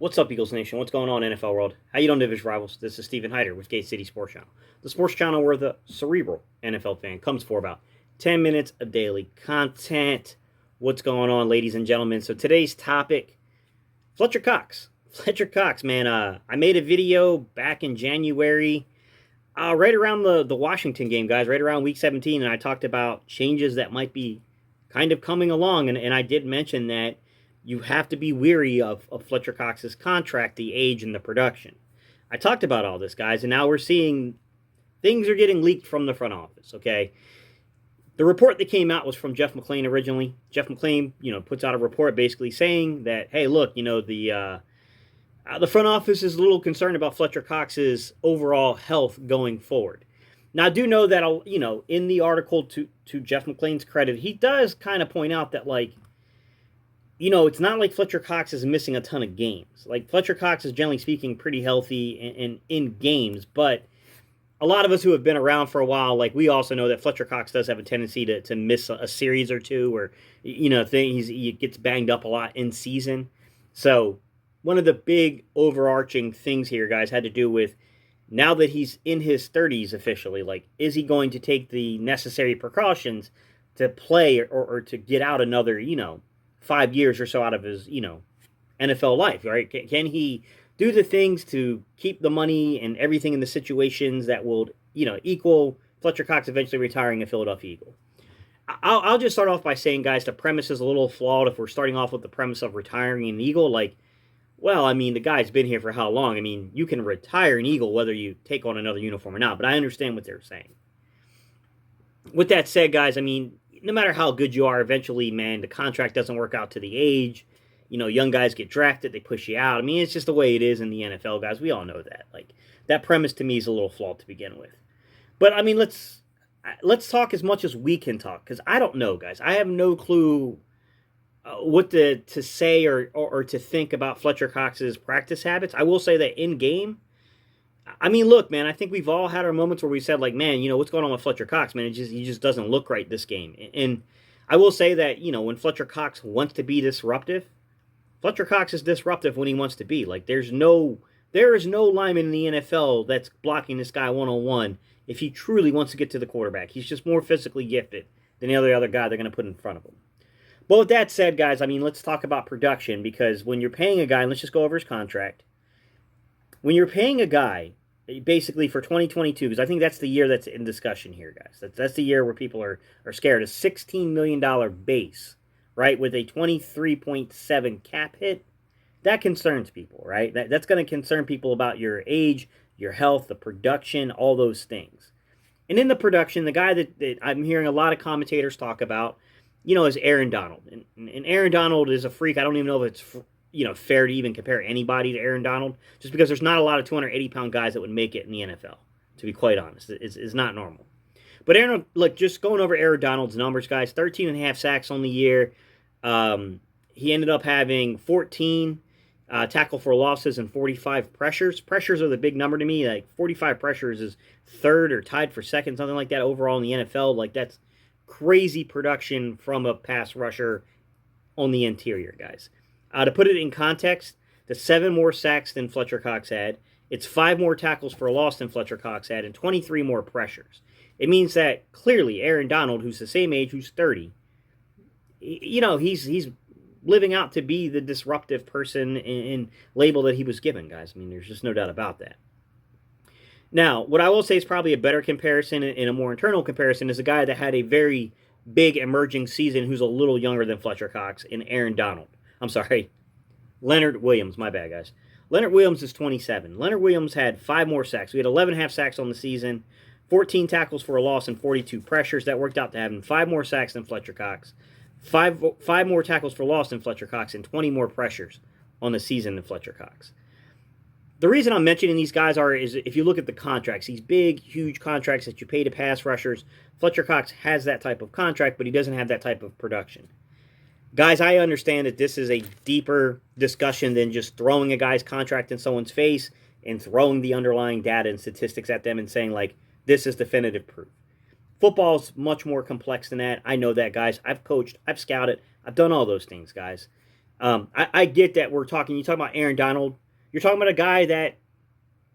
What's up, Eagles Nation? What's going on, NFL world? How you doing, Division Rivals? This is Stephen Hyder with Gate City Sports Channel, the sports channel where the cerebral NFL fan comes for about 10 minutes of daily content. What's going on, ladies and gentlemen? So today's topic, Fletcher Cox. Fletcher Cox, man. I made a video back in January, right around the Washington game, guys, right around Week 17, and I talked about changes that might be kind of coming along, and I did mention that you have to be weary of Fletcher Cox's contract, the age, and the production. I talked about all this, guys, and now we're seeing things are getting leaked from the front office, okay? The report that came out was from Jeff McLane originally. Jeff McLane, puts out a report basically saying that, hey, look, the front office is a little concerned about Fletcher Cox's overall health going forward. Now, I do know that, in the article, to Jeff McLane's credit, he does kind of point out that, it's not like Fletcher Cox is missing a ton of games. Like, Fletcher Cox is, generally speaking, pretty healthy in games, but a lot of us who have been around for a while, we also know that Fletcher Cox does have a tendency to miss a series or two, or, he gets banged up a lot in season. So, one of the big overarching things here, guys, had to do with, now that he's in his 30s officially, is he going to take the necessary precautions to play or to get out another, 5 years or so out of his, NFL life, right? Can he do the things to keep the money and everything in the situations that will, equal Fletcher Cox eventually retiring a Philadelphia Eagle? I'll just start off by saying, guys, the premise is a little flawed if we're starting off with the premise of retiring an Eagle. The guy's been here for how long? You can retire an Eagle whether you take on another uniform or not, but I understand what they're saying. With that said, guys, no matter how good you are, eventually, man, the contract doesn't work out to the age. Young guys get drafted, they push you out. It's just the way it is in the NFL, guys. We all know that. That premise to me is a little flawed to begin with. But, let's talk as much as we can talk, because I don't know, guys. I have no clue what to say or to think about Fletcher Cox's practice habits. I will say that in game, look, man, I think we've all had our moments where we said, man, what's going on with Fletcher Cox, man? He just doesn't look right this game. And I will say that, when Fletcher Cox wants to be disruptive, Fletcher Cox is disruptive when he wants to be. There is no lineman in the NFL that's blocking this guy one-on-one if he truly wants to get to the quarterback. He's just more physically gifted than the other guy they're going to put in front of him. But with that said, guys, let's talk about production, because when you're paying a guy, and let's just go over his contract. When you're paying a guy, basically for 2022, because I think that's the year that's in discussion here, guys. That's the year where people are scared. A $16 million base, right, with a 23.7 cap hit, that concerns people, right? That's going to concern people about your age, your health, the production, all those things. And in the production, the guy that I'm hearing a lot of commentators talk about, is Aaron Donald. And Aaron Donald is a freak. I don't even know if it's fair to even compare anybody to Aaron Donald, just because there's not a lot of 280-pound guys that would make it in the NFL, to be quite honest. It's not normal. But Aaron, just going over Aaron Donald's numbers, guys, 13 and a half sacks on the year. He ended up having 14 tackle for losses and 45 pressures. Pressures are the big number to me. 45 pressures is third or tied for second, something like that overall in the NFL. That's crazy production from a pass rusher on the interior, guys. To put it in context, the 7 more sacks than Fletcher Cox had. It's 5 more tackles for a loss than Fletcher Cox had, and 23 more pressures. It means that clearly Aaron Donald, who's the same age, who's 30, he's living out to be the disruptive person in label that he was given, guys. There's just no doubt about that. Now, what I will say is probably a better comparison and a more internal comparison is a guy that had a very big emerging season who's a little younger than Fletcher Cox in Aaron Donald. I'm sorry, Leonard Williams. My bad, guys. Leonard Williams is 27. Leonard Williams had 5 more sacks. We had 11 half sacks on the season, 14 tackles for a loss, and 42 pressures. That worked out to having 5 more sacks than Fletcher Cox, 5 more tackles for loss than Fletcher Cox, and 20 more pressures on the season than Fletcher Cox. The reason I'm mentioning these guys is if you look at the contracts, these big, huge contracts that you pay to pass rushers, Fletcher Cox has that type of contract, but he doesn't have that type of production. Guys, I understand that this is a deeper discussion than just throwing a guy's contract in someone's face and throwing the underlying data and statistics at them and saying, this is definitive proof. Football's much more complex than that. I know that, guys. I've coached, I've scouted, I've done all those things, guys. I get that we're talking. You talk about Aaron Donald. You're talking about a guy that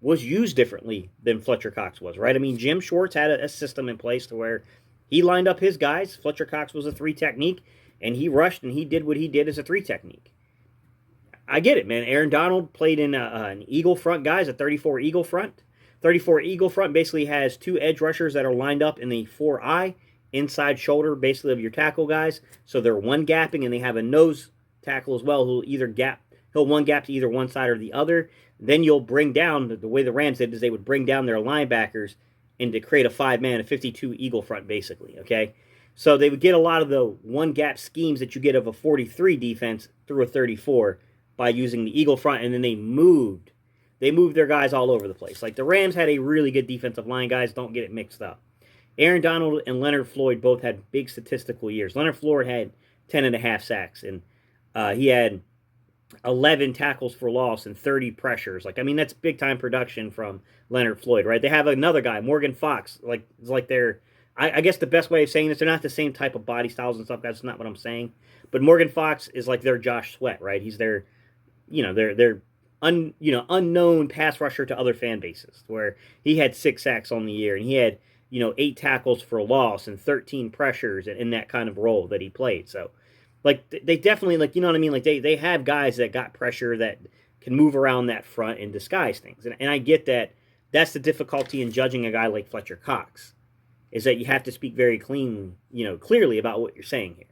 was used differently than Fletcher Cox was, right? I mean, Jim Schwartz had a system in place to where he lined up his guys. Fletcher Cox was a three technique, and he rushed and he did what he did as a three technique. I get it, man. Aaron Donald played in an Eagle front, guys, a 34 Eagle front. 34 Eagle front basically has two edge rushers that are lined up in the 4-eye, inside shoulder, basically, of your tackle guys. So they're one gapping, and they have a nose tackle as well who'll either gap, he'll one gap to either one side or the other. Then you'll bring down, the way the Rams did is they would bring down their linebackers and to create a 5-man, a 52 Eagle front, basically, okay? So they would get a lot of the one-gap schemes that you get of a 43 defense through a 34 by using the Eagle front, and then they moved their guys all over the place. Like, the Rams had a really good defensive line, guys. Don't get it mixed up. Aaron Donald and Leonard Floyd both had big statistical years. Leonard Floyd had 10.5 sacks, and he had 11 tackles for loss and 30 pressures. Like, I mean, that's big-time production from Leonard Floyd, right? They have another guy, Morgan Fox. Like they're, I guess the best way of saying this, they're not the same type of body styles and stuff. That's not what I'm saying. But Morgan Fox is like their Josh Sweat, right? He's their, unknown pass rusher to other fan bases, where he had 6 sacks on the year, and he had, 8 tackles for loss and 13 pressures in that kind of role that he played. So, like, they definitely, like, you know what I mean? Like, they have guys that got pressure that can move around that front and disguise things. And I get that that's the difficulty in judging a guy like Fletcher Cox, is that you have to speak very clearly about what you're saying here.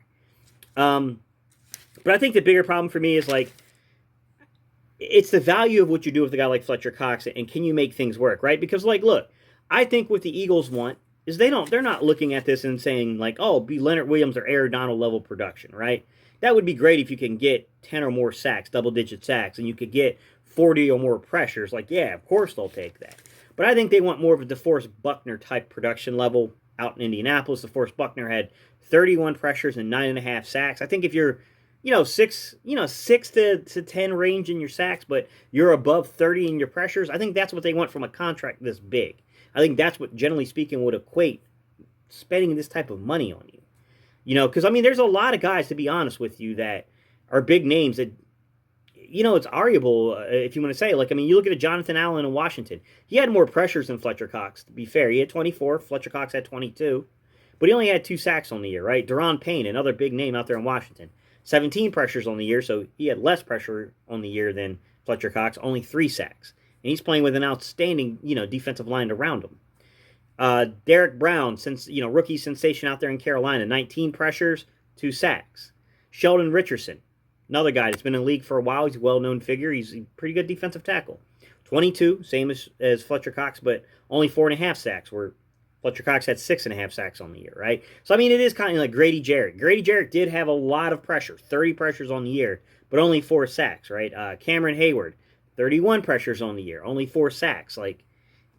But I think the bigger problem for me is, like, it's the value of what you do with a guy like Fletcher Cox, and can you make things work, right? Because, like, look, I think what the Eagles want is they're not looking at this and saying, like, oh, be Leonard Williams or Aaron Donald level production, right? That would be great if you can get 10 or more sacks, double-digit sacks, and you could get 40 or more pressures. Like, yeah, of course they'll take that. But I think they want more of a DeForest Buckner-type production level out in Indianapolis. DeForest Buckner had 31 pressures and 9.5 sacks. I think if you're, 6 to 10 range in your sacks, but you're above 30 in your pressures, I think that's what they want from a contract this big. I think that's what, generally speaking, would equate spending this type of money on you. Because, I mean, there's a lot of guys, to be honest with you, that are big names that, it's arguable, if you want to say. Like, I mean, you look at a Jonathan Allen in Washington. He had more pressures than Fletcher Cox, to be fair. He had 24. Fletcher Cox had 22. But he only had 2 sacks on the year, right? Darron Payne, another big name out there in Washington. 17 pressures on the year, so he had less pressure on the year than Fletcher Cox, only 3 sacks. And he's playing with an outstanding, defensive line around him. Derrick Brown, rookie sensation out there in Carolina, 19 pressures, 2 sacks. Sheldon Richardson, another guy that's been in the league for a while. He's a well-known figure. He's a pretty good defensive tackle. 22, same as Fletcher Cox, but only 4.5 sacks, where Fletcher Cox had 6.5 sacks on the year, right? So, I mean, it is kind of like Grady Jarrett. Grady Jarrett did have a lot of pressure, 30 pressures on the year, but only 4 sacks, right? Cameron Heyward, 31 pressures on the year, only 4 sacks. Like,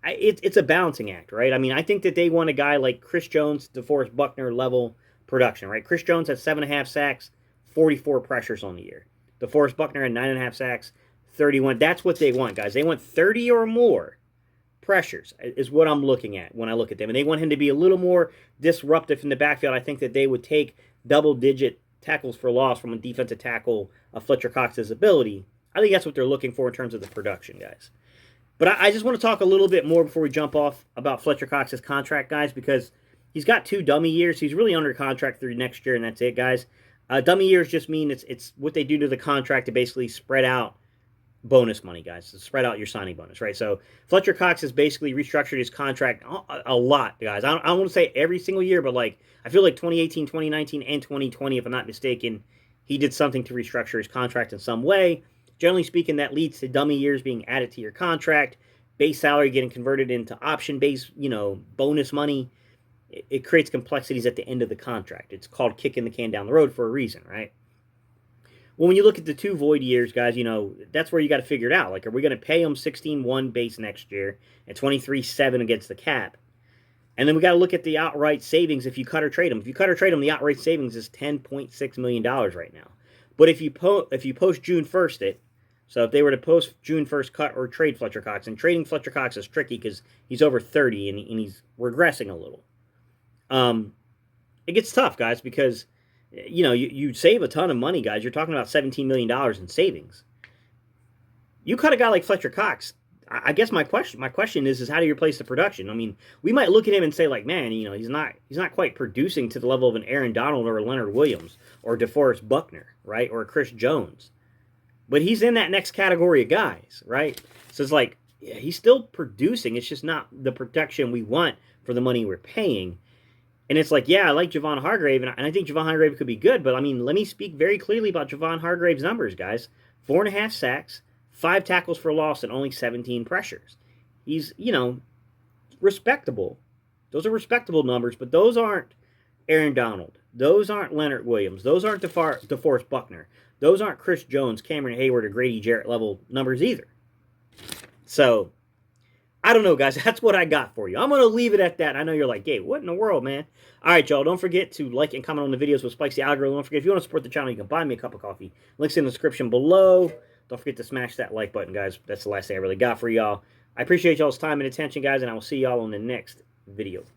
it's a balancing act, right? I mean, I think that they want a guy like Chris Jones, DeForest Buckner level production, right? Chris Jones had 7.5 sacks, 44 pressures on the year. DeForest Buckner had 9.5 sacks, 31. That's what they want, guys. They want 30 or more pressures is what I'm looking at when I look at them. And they want him to be a little more disruptive in the backfield. I think that they would take double-digit tackles for loss from a defensive tackle of Fletcher Cox's ability. I think that's what they're looking for in terms of the production, guys. But I just want to talk a little bit more before we jump off about Fletcher Cox's contract, guys, because he's got 2 dummy years. He's really under contract through next year, and that's it, guys. Dummy years just mean it's what they do to the contract to basically spread out bonus money, guys, to spread out your signing bonus, right? So Fletcher Cox has basically restructured his contract a lot, guys. I don't want to say every single year, but like I feel like 2018, 2019, and 2020, if I'm not mistaken, he did something to restructure his contract in some way. Generally speaking, that leads to dummy years being added to your contract, base salary getting converted into option-based, bonus money. It creates complexities at the end of the contract. It's called kicking the can down the road for a reason, right? Well, when you look at the 2 void years, guys, that's where you got to figure it out. Like, are we going to pay them 16-1 base next year and 23-7 against the cap? And then we got to look at the outright savings if you cut or trade them. If you cut or trade them, the outright savings is $10.6 million right now. But if you post June 1st it, so if they were to post June 1st cut or trade Fletcher Cox, and trading Fletcher Cox is tricky because he's over 30 and he's regressing a little. It gets tough, guys, because You save a ton of money, guys. You're talking about $17 million in savings. You cut a guy like Fletcher Cox. I guess my question is how do you replace the production? I mean, we might look at him and say like, man, he's not quite producing to the level of an Aaron Donald or a Leonard Williams or DeForest Buckner, right, or a Chris Jones, but he's in that next category of guys, right? So it's like, yeah, he's still producing. It's just not the protection we want for the money we're paying. And it's like, yeah, I like Javon Hargrave, and I think Javon Hargrave could be good, but I mean, let me speak very clearly about Javon Hargrave's numbers, guys. 4.5 sacks, 5 tackles for loss, and only 17 pressures. He's, respectable. Those are respectable numbers, but those aren't Aaron Donald. Those aren't Leonard Williams. Those aren't DeForest Buckner. Those aren't Chris Jones, Cameron Heyward, or Grady Jarrett level numbers either. So, I don't know, guys. That's what I got for you. I'm going to leave it at that. I know you're like, hey, what in the world, man? All right, y'all. Don't forget to like and comment on the videos with Spikes the Algorithm. Don't forget, if you want to support the channel, you can buy me a cup of coffee. Links in the description below. Don't forget to smash that like button, guys. That's the last thing I really got for y'all. I appreciate y'all's time and attention, guys, and I will see y'all on the next video.